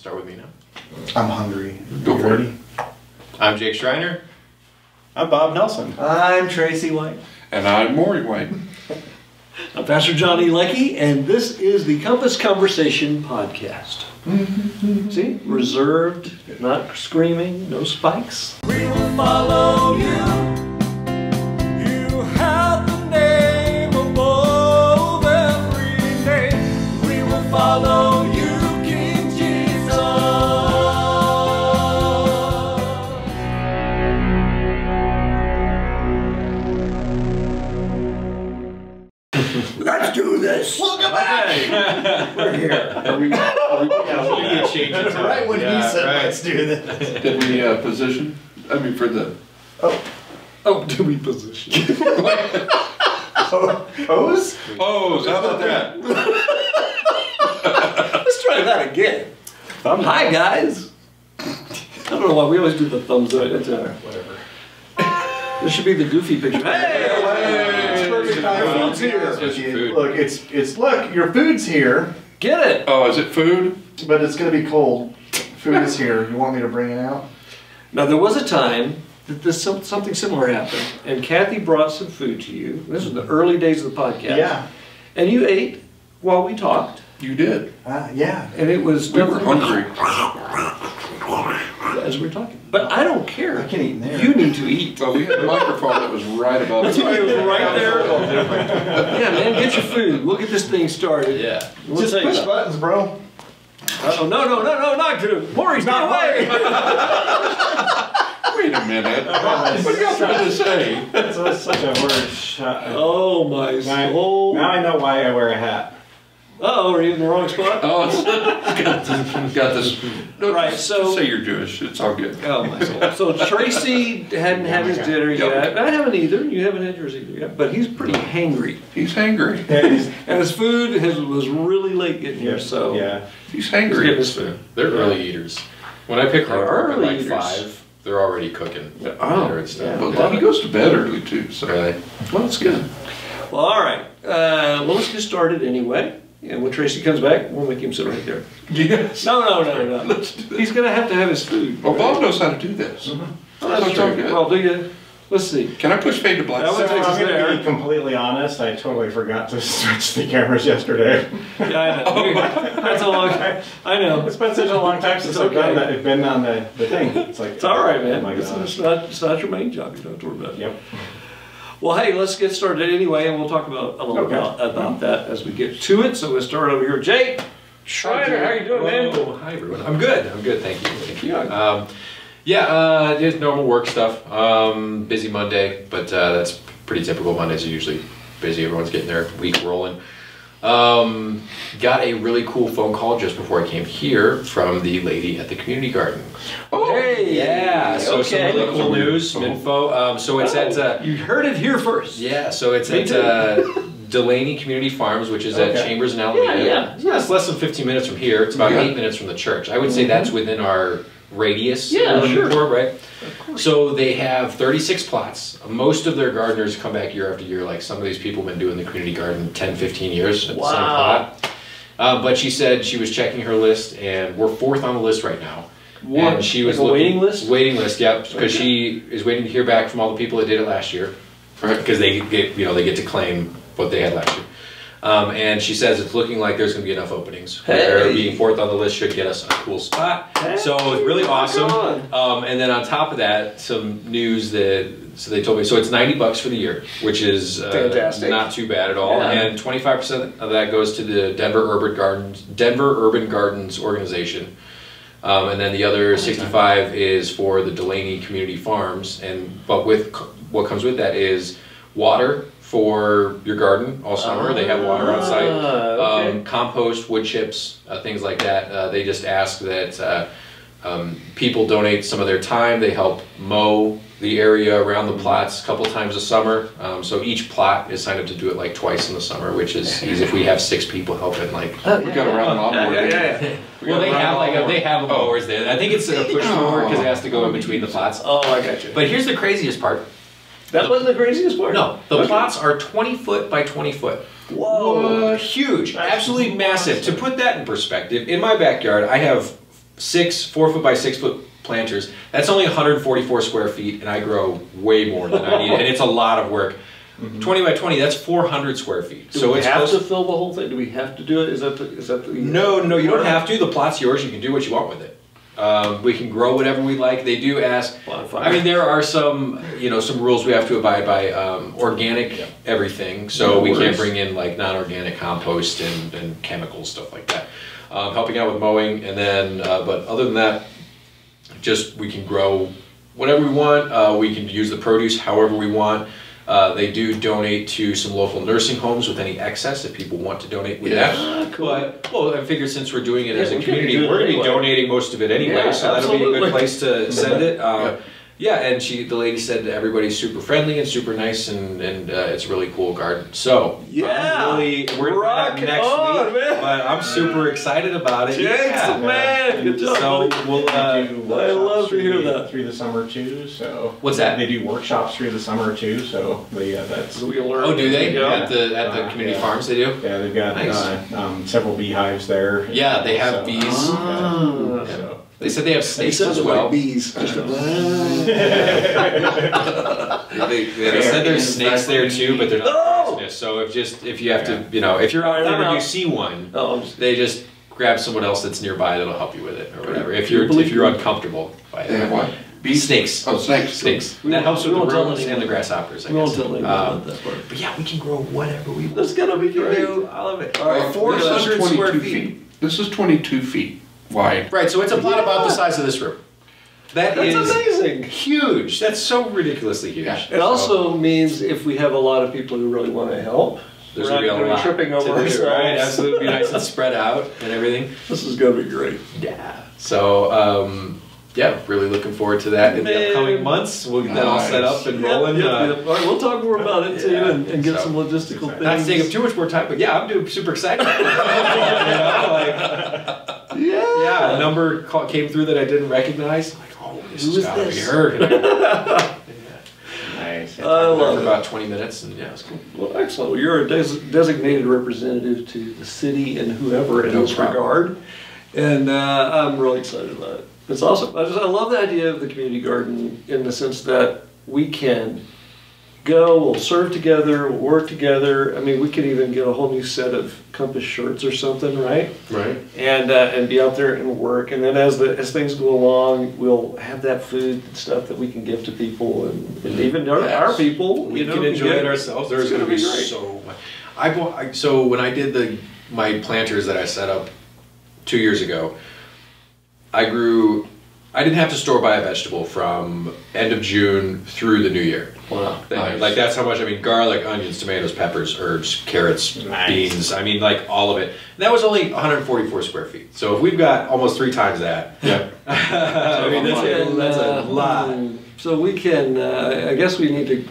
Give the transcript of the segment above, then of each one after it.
Start with me now. I'm hungry. Go for it. I'm Jake Schriner. I'm Bob Nelson. I'm Tracey White. And I'm Morey White. I'm Pastor Johnny Leckie, and this is the Compass Conversation Podcast. See? Reserved, not screaming, no spikes. We will follow you. You have the name above every name. We will follow you, King Jesus. Let's do this. Welcome back. We're here. Yeah, change it to Right when he said, right. "Let's do this." Did we position? I mean, for the... Oh, do we position? Pose? Pose, how about that? Let's try that again. Hi, guys. I don't know why we always do the thumbs up. It's whatever. This should be the goofy picture. Hey! It's perfect time. Your food's here. It's your food. Look, look, your food's here, Get it. Oh, is it food? but it's gonna be cold. Food is here. You want me to bring it out? Now, there was a time that something similar happened, and Kathy brought some food to you. This was the early days of the podcast. Yeah. And you ate while we talked, You did. Yeah. and it was We were hungry. as we were talking. But I don't care. I can eat in there. You need to eat. Well, we had a microphone that was right above us. It was right there. Yeah, man, get your food. We'll get this thing started. Yeah. We'll Just tell you push that. buttons, bro. Uh-oh, no, not good. Morey's not away. Wait a minute. What are you trying to say? So it's such a word shot. Oh my soul. Now I know why I wear a hat. Uh-oh, are you in the wrong spot? Oh, it's got this. No, Right, just so- say you're Jewish. It's all good. Oh my soul. So Tracy hadn't had his dinner yet. I haven't either. You haven't had yours either yet. But he's pretty hangry. He's hangry. And his food was really late getting here, so Yeah. He's he's getting hangry. his food. They're early eaters. When I pick her They're up at early like eaters. 5, they're already cooking dinner and stuff. Well, he goes to bed early too, so. Really? Well, that's good. Well, all right. Well, let's get started anyway. And when Tracy comes back, we'll make him sit right there. Yes. No. Let's do that. He's going to have his food. Well, Bob knows how to do this. Oh, that's all true. good. Well, do you? Let's see. Can I push fade to black? That So one takes us I'm going to there. be completely honest. I totally forgot to switch the cameras yesterday. Yeah, I know. That's a long time. I know. It's been such a long time since I've done that. It's been on the thing. It's like It's all right, Oh man. my It's gosh. not your main job. You don't have to worry about it. Yep. Well, hey, let's get started anyway, and we'll talk about a little about that as we get to it. So we'll start over here. Jake Schriner, how you doing, man? Oh, hi everyone. I'm good. Thank you. Just normal work stuff. Busy Monday, but that's pretty typical. Mondays are usually busy. Everyone's getting their week rolling. Got a really cool phone call just before I came here from the lady at the community garden. Oh, hey, Yeah, so okay. some really cool news, some info. So it's at You heard it here first. so it's at Delaney Community Farms, which is at Chambers and Alameda. Yeah. It's less than 15 minutes from here. It's about 8 minutes from the church. I would say that's within our radius. Yeah, sure. Right? So they have 36 plots. Most of their gardeners come back year after year. Like some of these people have been doing the community garden 10, 15 years at the same plot. But she said she was checking her list, and we're 4th on the list right now. What? And she was Like a waiting list? Waiting list, yep. Because she is waiting to hear back from all the people that did it last year, because they get to claim what they had last year. And she says it's looking like there's going to be enough openings. Where being 4th on the list should get us a cool spot. So it's really awesome. And then on top of that, some news that they told me. So it's $90 for the year, which is fantastic. Not too bad at all. Yeah. And 25% of that goes to the Denver Urban Gardens organization. And then the other 65 is for the Delaney Community Farms. But with what comes with that is water for your garden all summer. They have water on site. Compost, wood chips, things like that. They just ask that people donate some of their time. They help mow the area around the plots a couple times a summer. So each plot is signed up to do it like twice in the summer, which is easy if we have 6 people helping. Like We got around all the way. well, they have mowers there. I think it's a push mower because it has to go in between the plots. Oh, I got you. But here's the craziest part. That wasn't the craziest part. No, the plots are 20 foot by 20 foot. Whoa. Huge, absolutely massive. To put that in perspective, in my backyard, I have 6 4-foot by 6-foot planters. That's only 144 square feet, and I grow way more than I need, and it's a lot of work. 20 by 20, that's 400 square feet. Do we it's have close to fill the whole thing? Do we have to do it? Is that the No, you don't have to. The plot's yours. You can do what you want with it. We can grow whatever we like. They do ask. Bonfire. I mean, there are some, some rules we have to abide by. Organic everything, so we can't bring in like non-organic compost and chemical stuff like that. Helping out with mowing, and then, but other than that, just we can grow whatever we want. We can use the produce however we want. They do donate to some local nursing homes with any excess if people want to donate with that. Cool. But, well, I figured since we're doing it as a we community, can do it we're going to be anyway. donating most of it anyway, so that'll be a good place to send it. Yeah, and the lady said that everybody's super friendly and super nice, and it's a really cool garden. So we're going to rock that next on, week, man. but I'm super excited about it. Jake's the man. Good job. So buddy. we'll. I love to hear that. Through the summer too, so. What's that? They do workshops through the summer too, so, but yeah, that's. So we can learn. Oh, do they? Yeah. At the community farms, they do. Yeah, they've got Nice. several beehives there. Yeah, they have So, bees. Ah. so. They said they have snakes as well. Bees. They said there's snakes there too, but they're not poisonous. So if you have to, if you're out there and you see one, they just grab someone else that's nearby that'll help you with it or whatever. If you're uncomfortable by They have it. what? Snakes. Oh, snakes. Snakes. We That won't- helps we with the won't tell brooms anyone. and the grasshoppers, I We won't guess. tell anyone about that part. But yeah, we can grow whatever we want. That's gonna be great. I love it. All right, 400 square feet. This is 22 feet wide. Right, so it's a plot about the size of this room. That's amazing. Huge. That's so ridiculously huge. Yeah. It also means if we have a lot of people who really want to help, There's we're not gonna be a going to lot be tripping over to do, ourselves. right? Absolutely, be nice and spread out and everything. This is going to be great. Yeah. So, really looking forward to that in the upcoming months. We'll get that all set up and rolling. All right, we'll talk more about it too and get some logistical things. Not to take up too much more time, but yeah, I'm super excited. A number came through that I didn't recognize. I'm like, oh, this has got to be her. Nice. I love For it. about 20 minutes, and it's cool. Well, excellent. Well, you're a designated representative to the city and whoever in this regard, and I'm really excited about it. It's awesome. I love the idea of the community garden in the sense that we can go, we'll serve together, we'll work together. I mean, we could even get a whole new set of Compass shirts or something, right? Right. And be out there and work. And then as things go along, we'll have that food and stuff that we can give to people and even our people. We can enjoy it ourselves. There's going to be great. so much. So when I did my planters that I set up 2 years ago, I didn't have to store buy a vegetable from end of June through the new year. Wow. Nice. Like that's how much, garlic, onions, tomatoes, peppers, herbs, carrots, beans, like all of it. And that was only 144 square feet. So if we've got almost 3 times that, that's a lot. So we can, I guess we need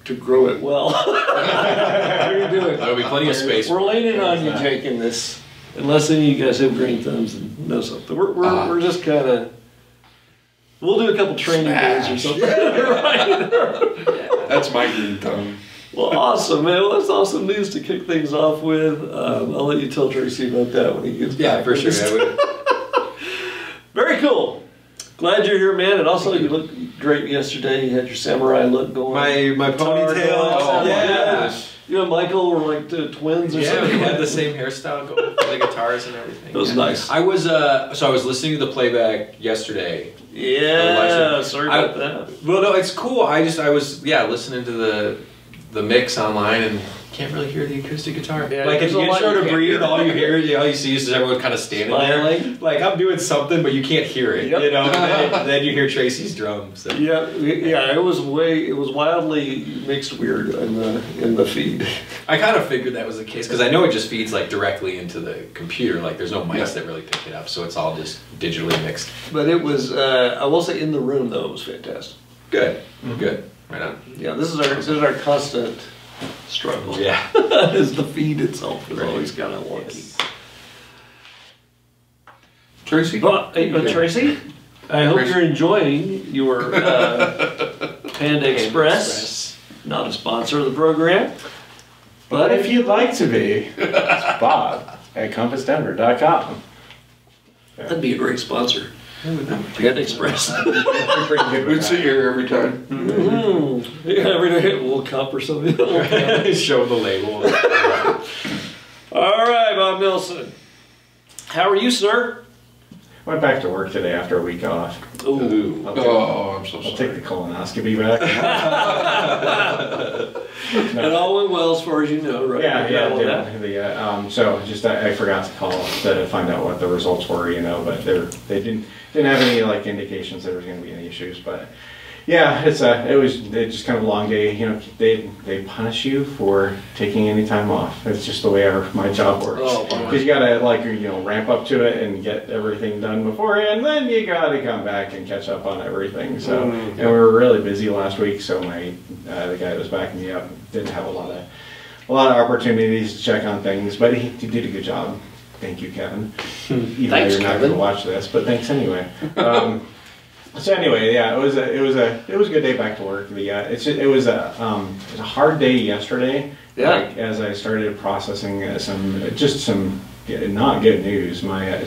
to grow it well. We're doing it. There'll be plenty of space. We're leaning on you, Jake, in this. Unless any of you guys have green thumbs and know something. We're just kind of, we'll do a couple training days or something. Right? That's my green thumb. Well, awesome, man. Well, that's awesome news to kick things off with. I'll let you tell Tracy about that when he gets back. for sure. Very cool. Glad you're here, man. And also, you looked great yesterday. You had your samurai look going. My ponytail. Oh, yeah. You and Michael were like twins or Yeah, something. we had the same hairstyle going for the guitars and everything. It was nice. I was listening to the playback yesterday. Yeah, sorry about that. Well, no, it's cool. I was listening to the mix online and can't really hear the acoustic guitar. Yeah, like if there's you a lot intro you to can't breathe, hear. all you see is everyone kind of standing Smiling. there. Like I'm doing something, but you can't hear it. Yep. And then you hear Tracy's drums. So. Yeah. It was wildly mixed weird in the feed. I kind of figured that was the case because I know it just feeds like directly into the computer. Like there's no mics that really pick it up, so it's all just digitally mixed. But it was, I will say, in the room though, it was fantastic. Good, good, right on. Yeah, this is our constant struggle. Yeah, is the feed itself is always kind of wonky. Tracy? Tracy, I hope you're enjoying your Panda Express. Not a sponsor of the program. But if you'd like to be, it's Bob at compassdenver.com. That'd be a great sponsor. Panda Express. We'd see here every time. Yeah, every day a little cup or something. Show the label. All right, Bob Nelson. How are you, sir? Went back to work today after a week off. Ooh. Oh, I'm so I'll take the colonoscopy back. And all went well as far as you know, right? So just I forgot to call to find out what the results were, but they didn't have any like indications there was going to be any issues, but yeah, it was just kind of a long day. They punish you for taking any time off. It's just the way my job works. Because you gotta ramp up to it and get everything done beforehand. Then you gotta come back and catch up on everything. So and we were really busy last week. So the guy that was backing me up didn't have a lot of opportunities to check on things, but he did a good job. Thank you, Kevin. Even though you're not going to watch this, but thanks anyway. So anyway, yeah, it was a good day back to work. It was a hard day yesterday. Yeah. As I started processing some not good news. My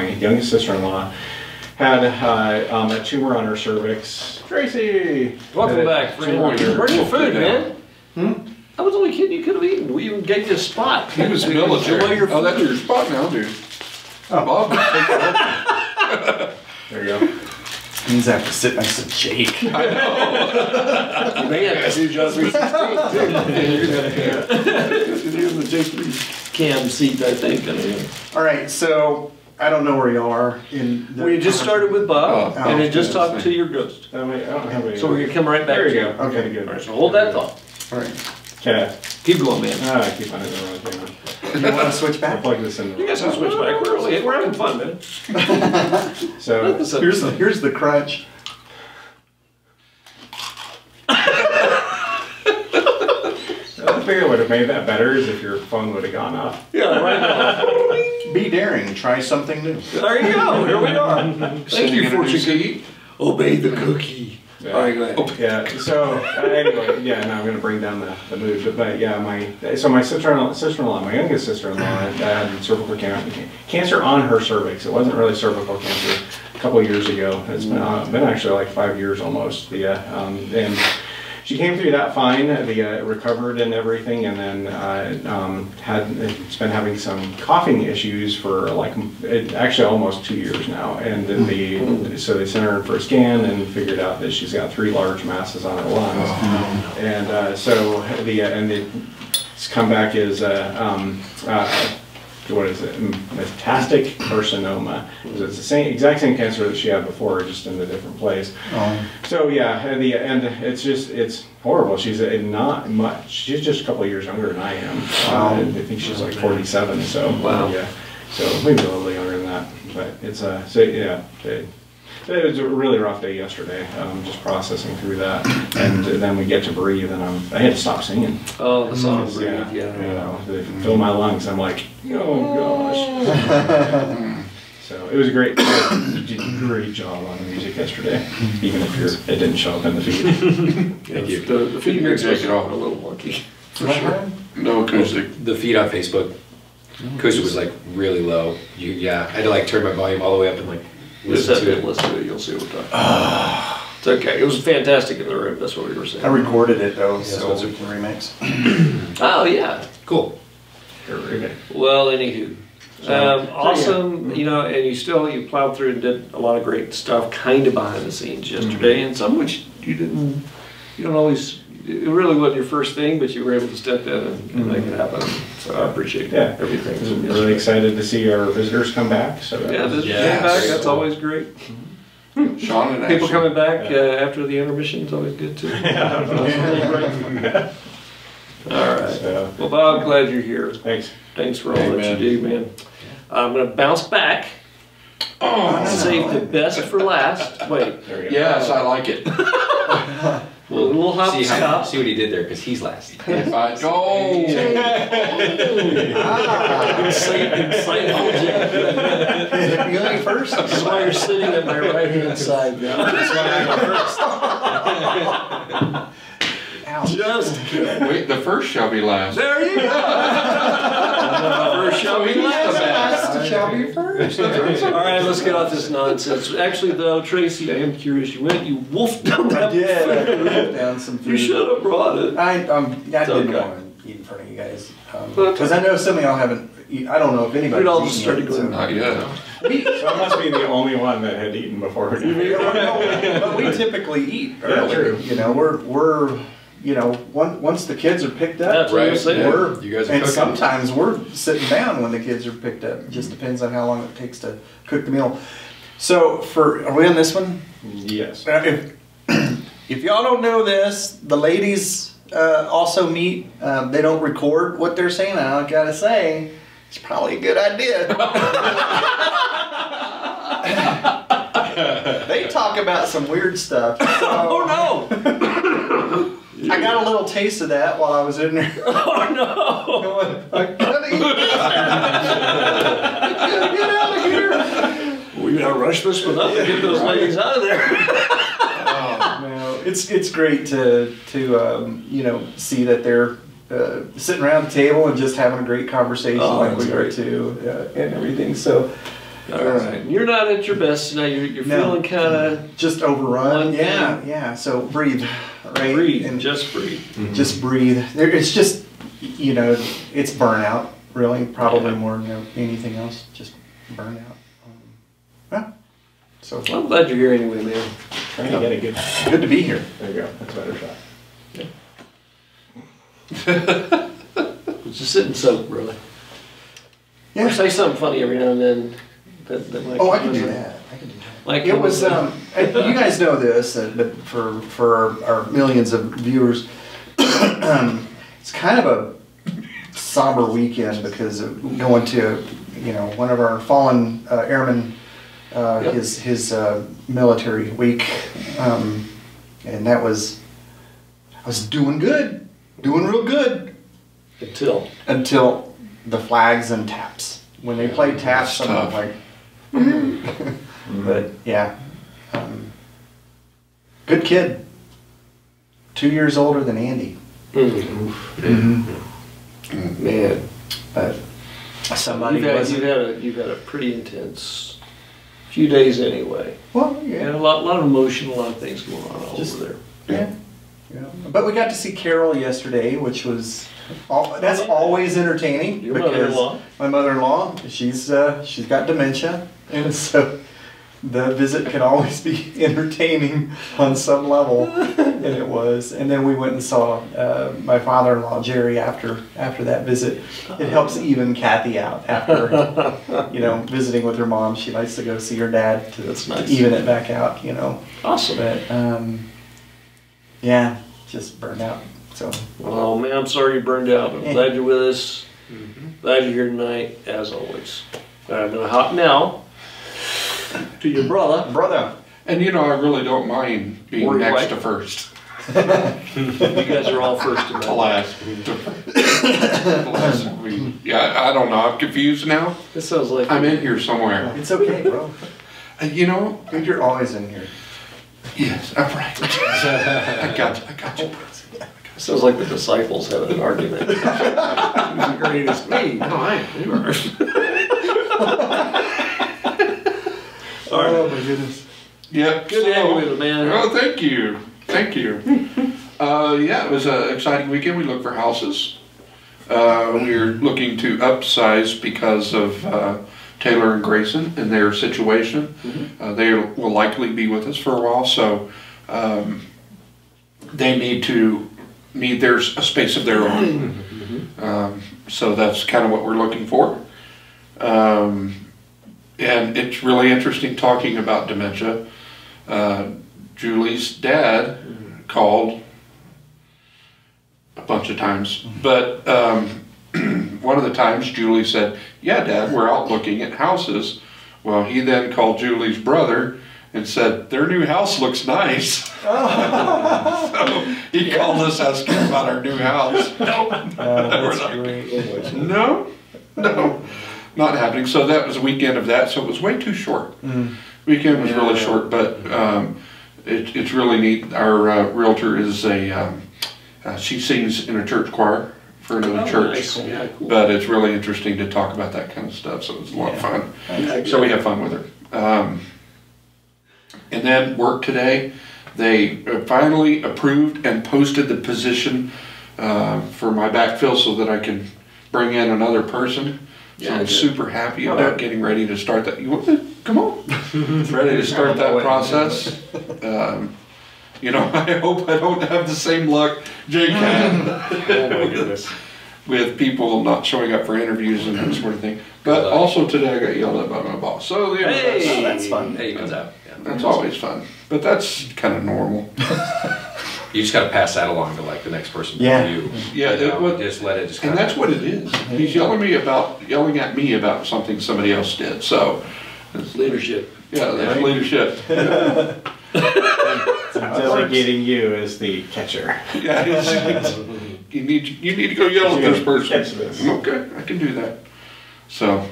youngest sister-in-law had a tumor on her cervix. Tracy, welcome back. Where's your food, man? I was only kidding. You could have eaten. We even gave you a spot. He was military. Oh, that's your spot now, dude. Oh, Bob, take it over. There you go. Means I have to sit next to Jake. I know. Man, I do John 316. You're the Jake Cam seat, I think. All right, so I don't know where you are in. We just started with Bob, and then just talked to your ghost. I don't have any. So we're gonna come right back. There you to go. Okay, good. All right, so hold that thought. All right. Okay. Keep going, man. I keep on it the wrong camera. You want to switch I'll back? plug this in. You guys can switch back. We're having fun, man. So Here's the crunch. I figure would have made that better is if your phone would have gone off. Yeah, right now. Be daring. Try something new. There you go. Here we are. Thank you, fortune cookie. Obey the cookie. Yeah. All right, go ahead. Yeah. So anyway, now I'm going to bring down the mood. But yeah, my sister-in-law, my youngest sister-in-law, had cervical cancer on her cervix. It wasn't really cervical cancer. A couple of years ago. It's been actually like 5 years almost. And she came through that fine. Recovered and everything, and then it's been having some coughing issues for actually almost 2 years now. And so they sent her in for a scan and figured out that she's got 3 large masses on her lungs. And it's come back as what is it? Metastatic carcinoma. It's the exact same cancer that she had before, just in a different place. So yeah, it's horrible. She's not much. She's just a couple of years younger than I am. I think she's like 47. So wow. Yeah. So maybe a little younger than that. But it's it was a really rough day yesterday, just processing through that, and then we get to breathe, and I had to stop singing. Oh, the song Yeah, yeah. They fill my lungs. I'm like, oh gosh. So it was a great job on the music yesterday, even if it didn't show up in the feed. Thank you. The feed makes it a little wonky. For sure. No acoustic. The feed on Facebook, acoustic was like really low. I had to turn my volume all the way up and listen to it. Listen to it, you'll see what we're talking. It's okay. It was fantastic in the room. That's what we were saying. I recorded it though, so we can remix. Oh yeah, cool. Well, anywho, awesome. Yeah. And you plowed through and did a lot of great stuff, kind of behind the scenes yesterday, and some which you don't always. It really wasn't your first thing, but you were able to step in and make it happen. So I appreciate everything. I'm really excited to see our visitors come back. So visitors coming back. That's always great. Sean and people coming back after the intermission is always good too. All right. So, well, Bob, glad you're here. Thanks for all that you do, man. I'm going to bounce back. Save the best for last. Wait. There we go. Yes, I like it. We'll hop see stop. See what he did there, because he's last. If I go. Insightful, Jack. You going first? That's why you're sitting at my right hand side now. That's why I go first. Ow. Just kidding. Wait, the first shall be last. There you go. First shall be last. Shall be first. All right, let's get off this nonsense. Actually, though, Tracy, I am curious. You wolfed down that I did. I food. wolfed down some food. You should have brought it. I didn't okay. want to eat in front of you guys because I know some of y'all haven't. I don't know if anybody's We'd all just eaten started yet, going, so. Not yet. So I must be the only one that had eaten before. But we typically eat early. true. You know, we're once the kids are picked up, That's what I'm saying. we're You guys are and cooking. sometimes we're sitting down when the kids are picked up. It just depends on how long it takes to cook the meal. So are we on this one? Yes. If y'all don't know this, the ladies also meet. They don't record what they're saying. I gotta say, it's probably a good idea. They talk about some weird stuff. So oh no! I got a little taste of that while I was in there. Oh no! I gotta eat this. Get out of here. We gotta rush this one up and get those ladies out of there. No, it's great to see that they're sitting around the table and just having a great conversation like we are too, and everything. So, All right, you're not at your best now. You're No. feeling kind of just overrun. One Yeah. So breathe, right? breathe And just breathe. just breathe. It's just it's burnout, really, probably more than anything else. Just burnout. So Well, I'm glad you're here anyway, man. Trying to get a good. good to be here. There you go. That's a better shot. Just sit and soak, really. Yeah. Or say something funny every now and then. That might Oh, I come can do in. that. I can do that. Like It was, and you guys know this, but for our millions of viewers, it's kind of a somber weekend because of going to, one of our fallen airmen, Yep. his military week, and I was doing good, doing real good until the flags and taps. When they played taps, That's I'm tough. like, but yeah, good kid. 2 years older than Andy. Man, But somebody you've had a pretty intense few days anyway. well, And yeah, a lot of emotion, a lot of things going on Just- over there. yeah. But we got to see Carol yesterday, which was that's always entertaining. Your because mother-in-law? My mother-in-law, she's got dementia, and so the visit can always be entertaining on some level, and it was. And then we went and saw my father-in-law Jerry after that visit. It helps even Kathy out after visiting with her mom. She likes to go see her dad to That's nice. even it back out. Awesome. But yeah, just burned out. So Well, man, I'm sorry you burned out, but I'm glad you're with us. Glad you're here tonight, as always. I know how now to your brother. And I really don't mind being Morey next White. to first. You guys are all first to To that. last. Yeah, I don't know. I'm confused now. This sounds like I'm in here somewhere. it's okay, bro. Dude, You're always in here. yes, I'm right. I got you. sounds like the disciples had an argument. Who's the greatest? Me. No, I am. You are. Oh my goodness. Yeah. Good to have you with us, man. Oh, thank you. Yeah, it was an exciting weekend. We looked for houses. We're looking to upsize because of Taylor and Grayson and their situation. They will likely be with us for a while, so they need a space of their own. So that's kind of what we're looking for. And it's really interesting talking about dementia. Julie's dad called a bunch of times, but one of the times Julie said, "Yeah, Dad, we're out looking at houses." Well, he then called Julie's brother and said, "Their new house looks nice." So he called us asking about our new house. That's great. No, not happening. So that was a weekend of that. So it was way too short. Weekend was really short, but it's really neat. Our realtor is She sings in a church choir for another church. Nice. Yeah, cool. But it's really interesting to talk about that kind of stuff, so it's a lot of fun. Yeah, So we have fun with her. And then work today, they finally approved and posted the position for my backfill so that I can bring in another person. So Yeah, I'm good. super happy about getting ready to start that. You want to, come on. Ready to start that process. You know, I hope I don't have the same luck Jake had. Oh my goodness. With people not showing up for interviews and that sort of thing. But also today I got yelled at by my boss. So you know, Hey, that's fun. Hey, he comes out. Yeah. that's always fun. But that's kind of normal. You just got to pass that along to like the next person Yeah. below you. Yeah, You know, it would- just let it just. And that's what it is. He's yelling at me about something somebody else did. So Leadership. yeah, that's leadership. Delegating you as the catcher. Yeah, you need to go yell at this person. Catch this. Okay, I can do that. So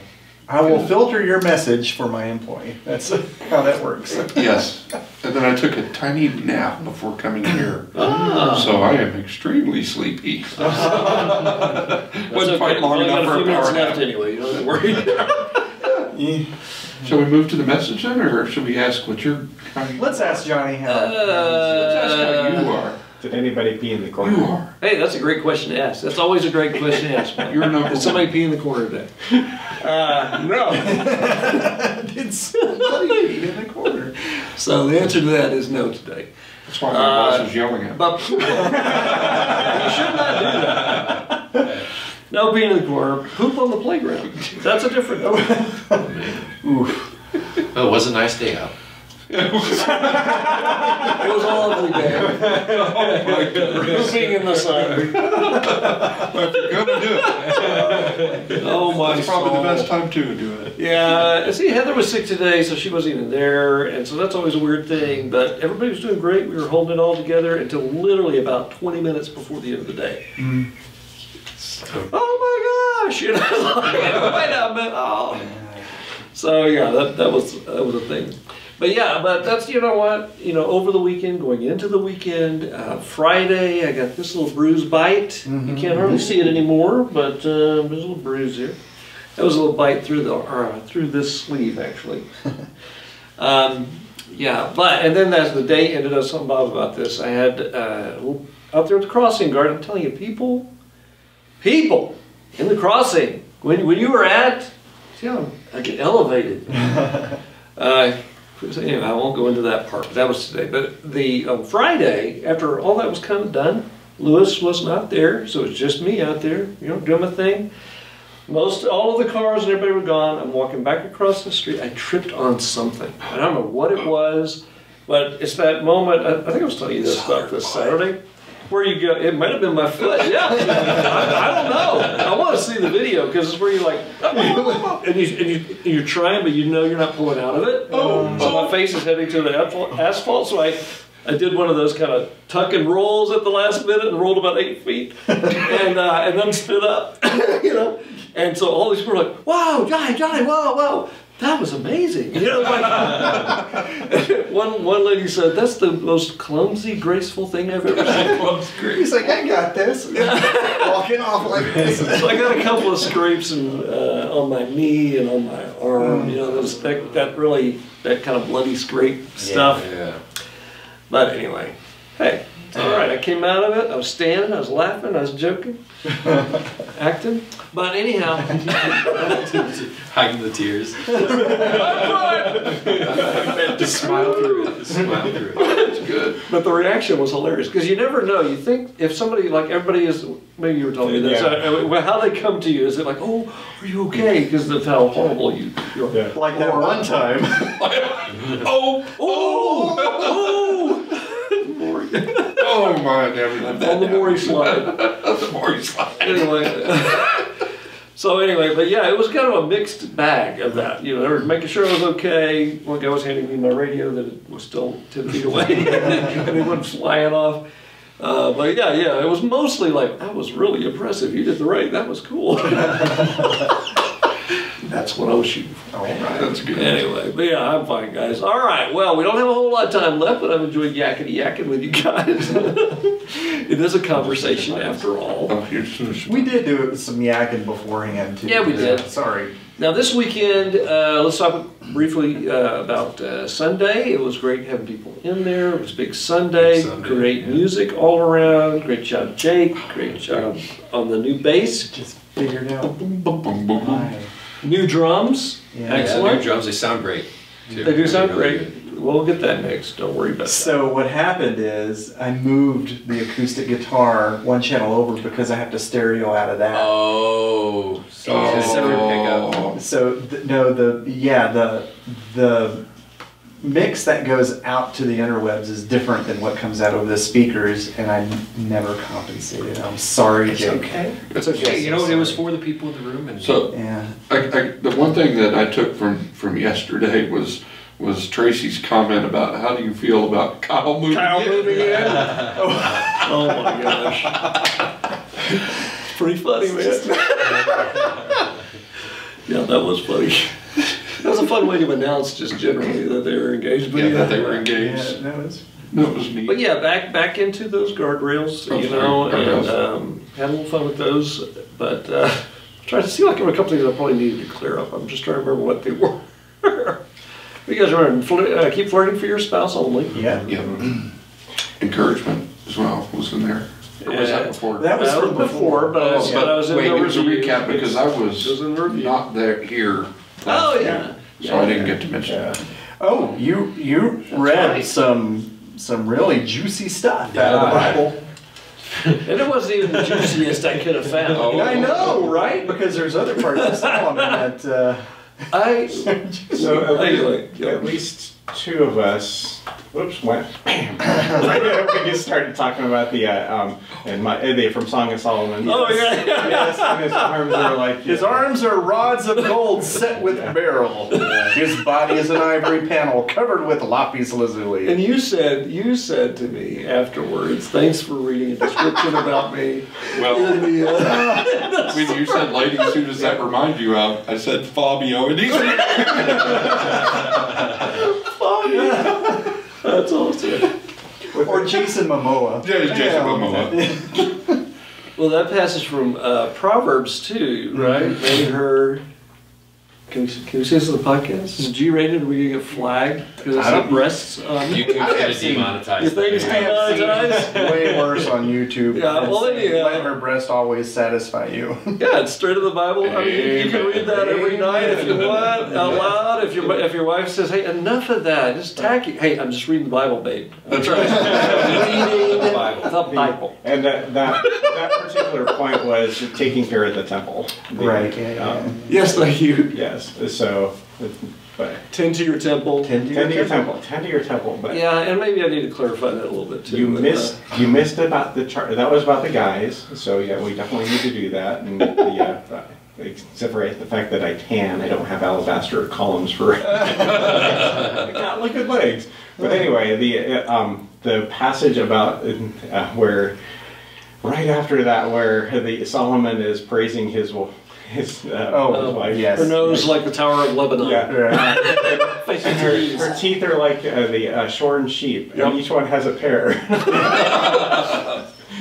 I will filter your message for my employee. That's how that works. yes, and then I took a tiny nap before coming here. Ah. So I am extremely sleepy. That's Wasn't quite okay. long We've enough got for a a few minutes power left nap. anyway. You don't have to worry. Yeah. Shall we move to the message then, or should we ask what you're? Let's ask Johnny how. Let's ask how you are. Did anybody pee in the corner? You are. Hey, that's a great question to ask. That's always a great question to ask. Man. You're number Did somebody pee in the corner today? No. Did somebody pee in the corner? So the answer to that is no today. That's why my boss is yelling at me. But you should not do that. No peeing in the corner. Poop on the playground. That's a different. Oof. Oh, it was a nice day out. It was a lovely day. Oh my goodness. Pooping in the sun. But you're gonna do it. Oh my That's probably the soul. best time to do it. Yeah, and see, Heather was sick today, so she wasn't even there, and so that's always a weird thing. But everybody was doing great. We were holding it all together until literally about 20 minutes before the end of the day. Oh my gosh! You know, like, wait a minute. Oh. So yeah, that was a thing. But yeah, but that's, you know what, over the weekend, going into the weekend, Friday, I got this little bruise bite. You can't hardly see it anymore, but there's a little bruise here. That was a little bite through through this sleeve, actually. Yeah, and then as the day ended, I was telling Bob about this. I had out there at the crossing guard. I'm telling you, people in the crossing. When you were at, I get elevated. Anyway, I won't go into that part, but that was today. But on Friday, after all that was kind of done, Lewis was not there, so it was just me out there, doing my thing. All of the cars and everybody were gone. I'm walking back across the street. I tripped on something. I don't know what it was, but it's that moment. I think I was telling you this about this Saturday, where you go. It might have been my foot. Yeah, I don't know. I want to see the video because it's where you're like, and you're trying, but you're not pulling out of it. So my face is heading to the asphalt. So I did one of those kind of tuck and rolls at the last minute and rolled about 8 feet, and then stood up, And so all these people were like, "Wow, Johnny, wow, that was amazing." Like, one lady said, "That's the most clumsy, graceful thing I've ever seen." He's like, I got this. Walking off like this. So I got a couple of scrapes on my knee and on my arm. That kind of bloody scrape stuff. Yeah. But anyway, hey, it's all right. I came out of it. I was standing. I was laughing. I was joking, acting. But anyhow, Hiding the tears. Just smile through it. Just smile through it. It's good. but the reaction was hilarious because you never know. You think if somebody, like everybody is, maybe you were telling me this, how they come to you, is it like, "Oh, are you okay?" Because of how horrible you're. Yeah. Like that one time. Oh my, never did that. On the Morey slide. The Morey slide. Anyway, but yeah, it was kind of a mixed bag of that. They were making sure I was okay. One guy was handing me my radio that it was still 10 feet away, and it went flying off. But yeah, it was mostly like, that was really impressive. You did that was cool. That's what I was shooting for. All right. That's good. Anyway, but yeah, I'm fine, guys. All right, well, we don't have a whole lot of time left, but I've enjoyed yakking with you guys. It is a conversation after all. Oh, here's We did do some yakking beforehand too. Yeah, we did. Sorry. Now this weekend, let's talk briefly about Sunday. It was great having people in there. It was a big Sunday. Great music all around. Great job, Jake. Great job on the new bass. Just figured out. boom, boom, boom, boom. Why. New drums. Yeah. Excellent. New drums, they sound great. Too. They do sound Really great. good. We'll get that mixed. Don't worry about that. So what happened is I moved the acoustic guitar one channel over because I have to stereo out of that. Oh, so it's a separate pickup. So the mix that goes out to the interwebs is different than what comes out over the speakers, and I never compensated. I'm sorry, It's Jake. okay. It's okay. You know, it was for the people in the room. And So Yeah. the one thing that I took from yesterday was Tracy's comment about how do you feel about Kyle moving in? Oh my gosh. It's pretty funny, man. Yeah, that was funny. That was a fun way to announce just generally that they were engaged. But Yeah, that they were engaged. Yeah, that was. That was neat. But yeah, back into those guardrails, Oh, you know, guardrails. and had a little fun with those. But trying to see like there were a couple things I probably needed to clear up. I'm just trying to remember what they were. You guys remember, keep flirting for your spouse only. Yeah. Yeah. Encouragement as well was in there. Or was that before? That was from before, but, Oh, but I was in wait, the it was a review. recap because I It was in the review. not there here. Oh last yeah. year, so I didn't get to mention Yeah. it. Oh, you read right. some really juicy stuff out of the Bible. And it wasn't even the juiciest I could have found. Oh. I know, right? Because there's other parts of Solomon that. So Anyway, yeah. at least two of us, whoops, went bam. We just started talking about the from Song of Solomon. Oh yeah. Yes, and his arms are like His arms are rods of gold set with beryl. His body is an ivory panel covered with lapis lazuli. And you said to me afterwards, thanks for reading a description about me. Well, In the, when you said ladies, who does that remind you of? I said Fabio, and he's that's awesome. Or Jason Momoa. yeah, it's Jason Momoa. Well, that passage from Proverbs too, right? Made her. Can we say this on the podcast? Is it G-rated? Are we gonna get flagged because I it's don't- the breasts? You can get it demonetized. You think it's I have demonetized? seen way worse on YouTube. Yeah, well, It's, then, yeah. Let her breast always satisfy you. Yeah, it's straight to the Bible. I mean, you can read that every night if you want, out loud. If your wife says, "Hey, enough of that. It's tacky." Hey, I'm just reading the Bible, babe. That's right. Reading The Bible. the Bible. And that particular point was taking care of the temple. Right, yeah. Yes, thank you. Yes. So, but Tend to your temple. Tend to tend to your your temple. temple. Tend to your temple. But Yeah, and maybe I need to clarify that a little bit too. you but, missed about the chart. That was about the guys. So yeah, we definitely need to do that. And except for the fact that I don't have alabaster columns for. I got look good legs. But anyway, the passage about where right after that, where the Solomon is praising his wife. Yes. her nose like the Tower of Lebanon. Yeah. Facing Her trees. teeth are like the shorn sheep, Yep. and each one has a pair.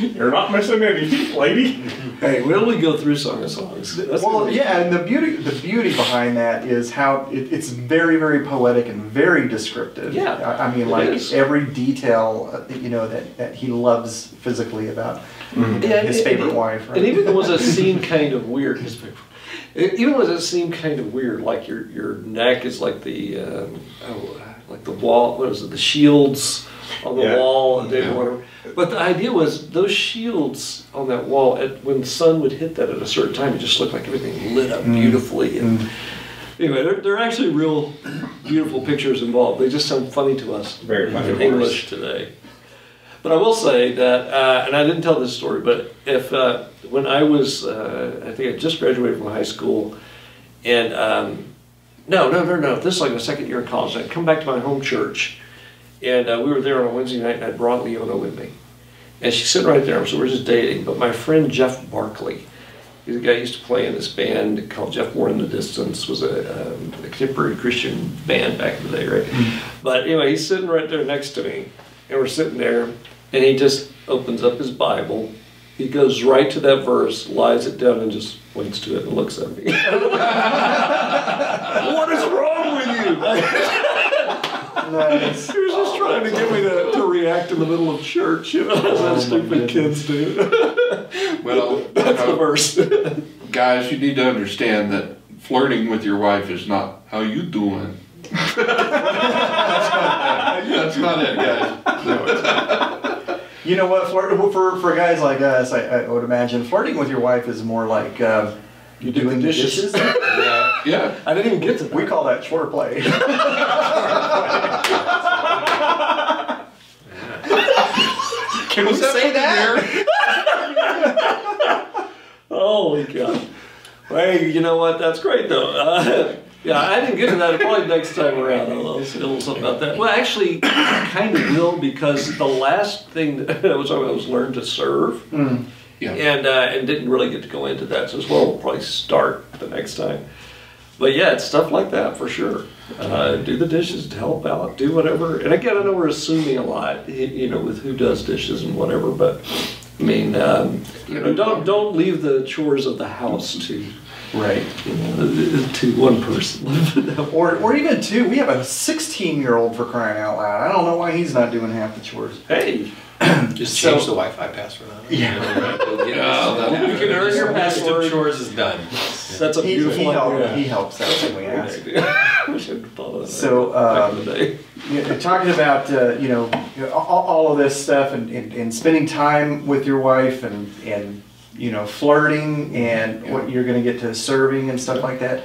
You're not missing any teeth, lady. Hey, when we go through Song of Songs? That's Well, gonna be- yeah, and the beauty behind that is how it's very, very poetic and very descriptive. Yeah, I mean, it like is. every detail, that he loves physically about Yeah, his favorite wife. Right? And even was it seemed kind of weird. Even was it seemed kind of weird, like your neck is like the like the wall. What is it? The shields on the Yeah. wall and whatever. But the idea was those shields on that wall. When the sun would hit that at a certain time, it just looked like everything lit up beautifully. And anyway, they're actually real beautiful pictures involved. They just sound funny to us Very funny, in of course. English today. But I will say that, and I didn't tell this story, but if when I was, I think I just graduated from high school, and no, this is like my second year in college. I'd come back to my home church, and we were there on a Wednesday night, and I brought Leona with me, and she's sitting right there. So we're just dating. But my friend Jeff Barkley He's a guy who used to play in this band called Jeff Moore in the Distance. Was a contemporary Christian band back in the day, right? But anyway, he's sitting right there next to me, and we're sitting there, and he just opens up his Bible. He goes right to that verse, lies it down, and just points to it and looks at me. What is wrong with you? Nice. He was just trying to get me to react in the middle of church, you know, as that stupid kids do. Well, That's the verse. guys, you need to understand that flirting with your wife is not how you doing. That's not it, guys. No, it's not. You know what? For guys like us, I would imagine flirting with your wife is more like You do the dishes? Yeah. I didn't even get to that. We call that chore play. Can we say that? Holy God. Hey, you know what? That's great though. Yeah, I didn't get to that. Probably next time around I'll say a little something about that. Well, actually, I kind of will, because the last thing that I was talking about was learn to serve. Yeah. And didn't really get to go into that. So as well, we'll probably start the next time. But yeah, it's stuff like that for sure. Do the dishes, help out, do whatever. And again, I know we're assuming a lot, you know, with who does dishes and whatever. But I mean, you know, don't leave the chores of the house to Right. You know, to one person. or even two. We have a 16-year-old, for crying out loud. I don't know why he's not doing half the chores. Hey. Just change the Wi-Fi password on it. Yeah. You can earn your password. Chores is done. That's a beautiful idea. He helps out when we ask. We should have thought of that So, back in the day. talking about you know, all of this stuff and spending time with your wife and you know, flirting and what you're going to get to serving and stuff like that.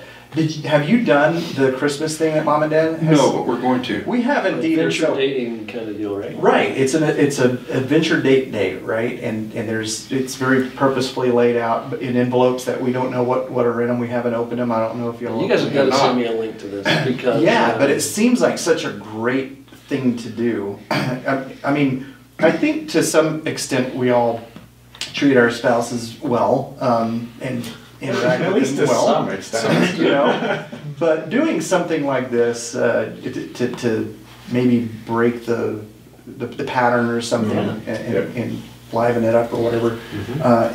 Have you done the Christmas thing that Mom and Dad has? No, but we're going to. We haven't either. Adventure dating kind of deal, right? Right. It's an adventure date, right? And it's very purposefully laid out in envelopes that we don't know what are in them. We haven't opened them. I don't know if you'll. You guys have got to send me a link to this because. Yeah, but it seems like such a great thing to do. I mean, I think to some extent we all treat our spouses well, and interact at with least them to well. some extent. You know, but doing something like this to maybe break the pattern or something and liven it up or whatever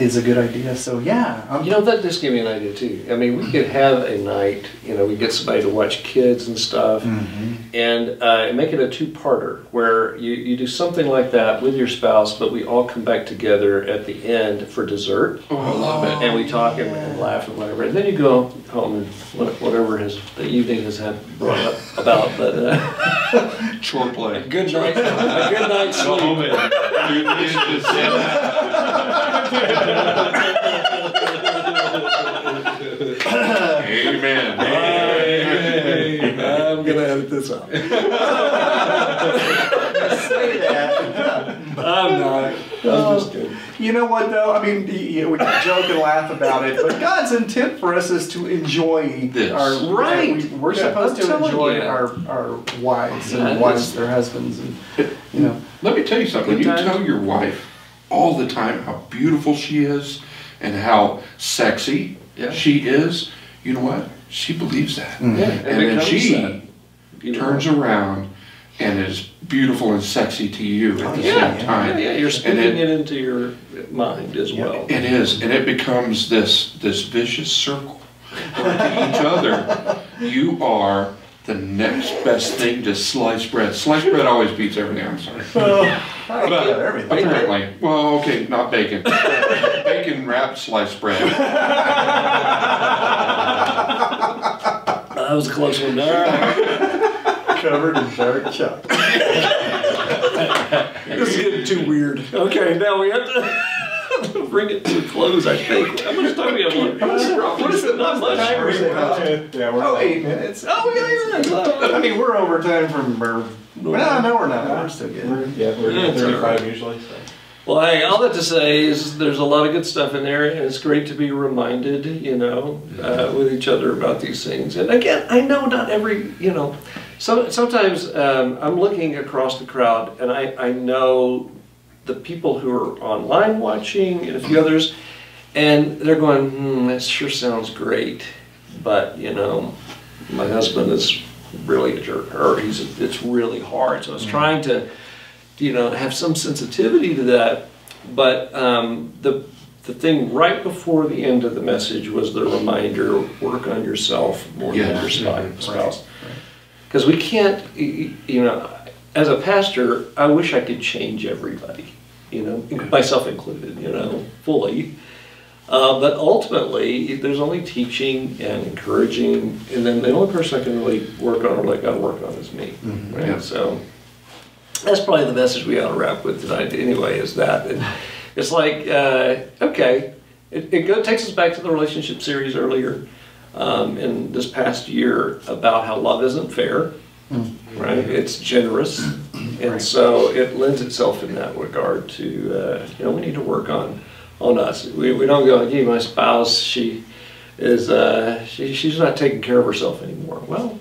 is a good idea. So yeah, you know, that just gave me an idea too. I mean, we could have a night, you know, we get somebody to watch kids and stuff, and make it a two-parter where you do something like that with your spouse, but we all come back together at the end for dessert. Oh, I love it. And we talk and laugh and whatever, and then you go home and whatever the evening has had brought up about. But Chore play. a good night's sleep. Do the dishes. Amen. I'm gonna edit this out. say that. I'm not. I'm just kidding. You know what though? I mean, we can joke and laugh about it, but God's intent for us is to enjoy This. our Right. We're supposed I'm to telling enjoy you. our wives Yeah, and wives their husbands, and you know. Let me tell you something. When Good you times. tell your wife all the time how beautiful she is and how sexy she is, you know what? She believes that. Yeah, And then becomes she that, you know. turns around and is beautiful and sexy to you at the same time. Yeah, you're And spinning it into your mind as well. It is, and it becomes this vicious circle. Where to each other, you are the next best thing to sliced bread. Sliced bread always beats everything, I'm sorry. I don't get everything. Apparently. Well, okay, not bacon. Bacon wrapped sliced bread. That was a close one. Covered in dark chocolate. This is getting too weird. Okay, now we have to bring it to a close, I think. How much time we have left? What is it? Not much. Yeah, we're 8 minutes. Oh, we got 8 minutes. I mean, we're over time from. Well, no, we're not. We're still good. We're 35 usually. So. Well, hey, all that to say is there's a lot of good stuff in there, and it's great to be reminded, you know, with each other about these things. And again, I know not every, you know, sometimes I'm looking across the crowd, and I know the people who are online watching and a few others, And they're going, that sure sounds great, but you know, my husband is really a jerk, or it's really hard. So I was trying to, you know, have some sensitivity to that. But the thing right before the end of the message was the reminder: work on yourself more than your spouse. Because we can't, you know, as a pastor, I wish I could change everybody, you know, myself included, you know, fully. But ultimately, there's only teaching and encouraging, and then the only person I can really work on or let God work on is me. Right? Yeah. So that's probably the message we ought to wrap with tonight anyway, is that. And it's like, okay, it takes us back to the relationship series earlier in this past year about how love isn't fair, right? It's generous. And so it lends itself in that regard to, you know, we need to work on us. We don't go, gee, my spouse, she's not taking care of herself anymore. Well,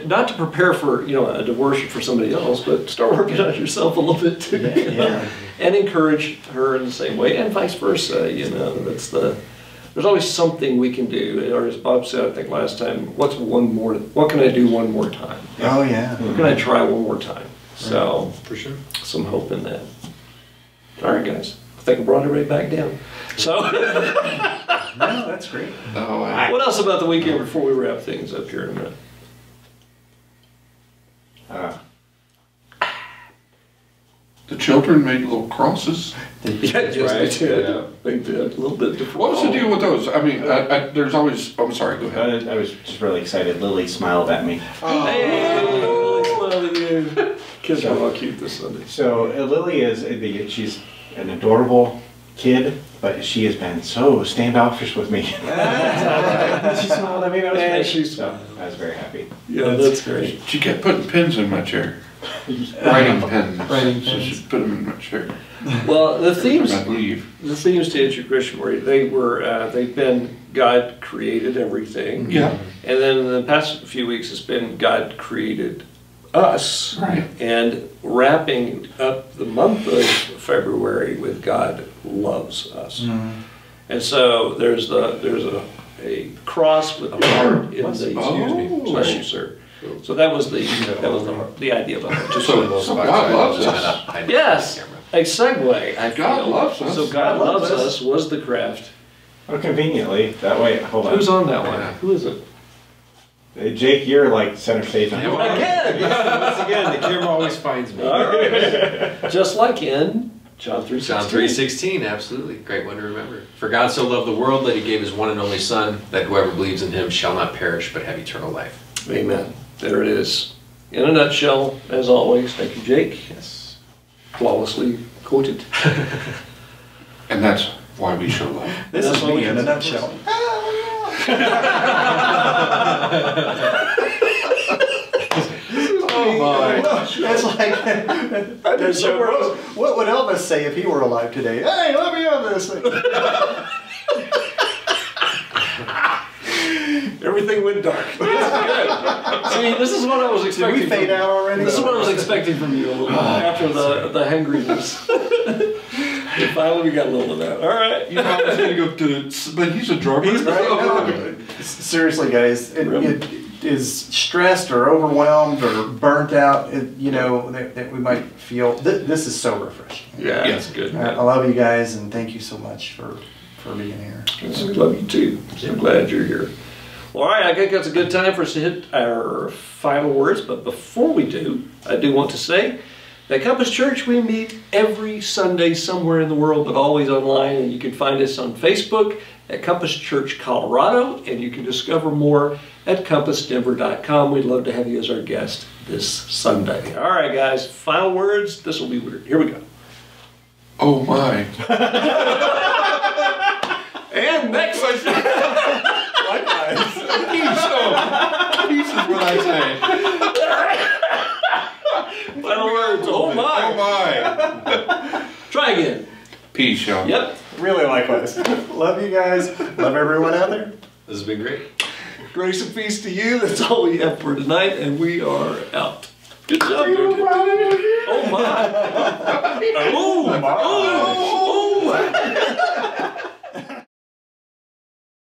not to prepare for, you know, a divorce for somebody else, but start working on yourself a little bit too. Yeah. And encourage her in the same way, and vice versa. You know, there's always something we can do. Or as Bob said, I think last time, what can I do one more time? Oh yeah. What can I try one more time? Right. So for sure, some hope in that. All right, guys. I think I brought everybody back down. So no, that's great. Oh, what else about the weekend before we wrap things up here in a minute? The children made little crosses. Yes, they did. Yeah. They did. A little bit different. What was the deal with those? I mean, there's always... I'm sorry, go ahead. I was just really excited. Lily smiled at me. Oh. Hey, Lily smiled at you. Kids are all cute this Sunday. So Lily she's an adorable kid, but she has been so standoffish with me. She smiled at me. That was great. I was very happy. Yeah, that's great. She kept putting pins in my chair. Writing pens. So she put them in my chair. Well, the themes. I'd leave. The themes to answer your question, Morey, they've been God created everything. Yeah. And then in the past few weeks, it's been God created us. Right. And wrapping up the month of February with God loves us. Mm-hmm. And so there's a cross with a heart in the. Excuse me. Bless you, sir. So that was the idea behind it. So God loves us. Yes, a segue. God loves us. So God loves us was the craft. Oh, conveniently. That way, hold on. Who's on that one? Who is it? Jake, you're like center stage on Again! Once again, the camera always finds me. All right. Just like in John 3:16. John 3:16, absolutely. Great one to remember. For God so loved the world that he gave his one and only Son, that whoever believes in him shall not perish but have eternal life. Amen. There it is. In a nutshell, as always. Thank you, Jake. Yes. Flawlessly quoted. And that's why we show love. This is me in a nutshell. Oh my. That's like, what would Elvis say if he were alive today? Hey, let me on this thing. Everything went dark. See, this is what I was expecting. Did we fade out already? This is what I was expecting from you a little bit after the hangriness. Finally, we got a little of that. All right. You know, I was going to go to, but he's a drummer. Right? No, seriously, guys, it is stressed or overwhelmed or burnt out, that we might feel. This is so refreshing. Yeah, that's good. I love you guys, and thank you so much for being here. We love you too. So glad you're here. All right, I think that's a good time for us to hit our final words. But before we do, I do want to say at Compass Church, we meet every Sunday somewhere in the world, but always online. And you can find us on Facebook at Compass Church Colorado, and you can discover more at compassdenver.com. We'd love to have you as our guest this Sunday. All right, guys, final words. This will be weird. Here we go. Oh my. And next question. Likewise. Peace is what I say. Final words. Oh my. Oh my. Try again. Peace, y'all. Yep. Really likewise. Love you guys. Love everyone out there. This has been great. Grace and peace to you. That's all we have for tonight, and we are out. Good job. Oh my. Oh my. Oh my.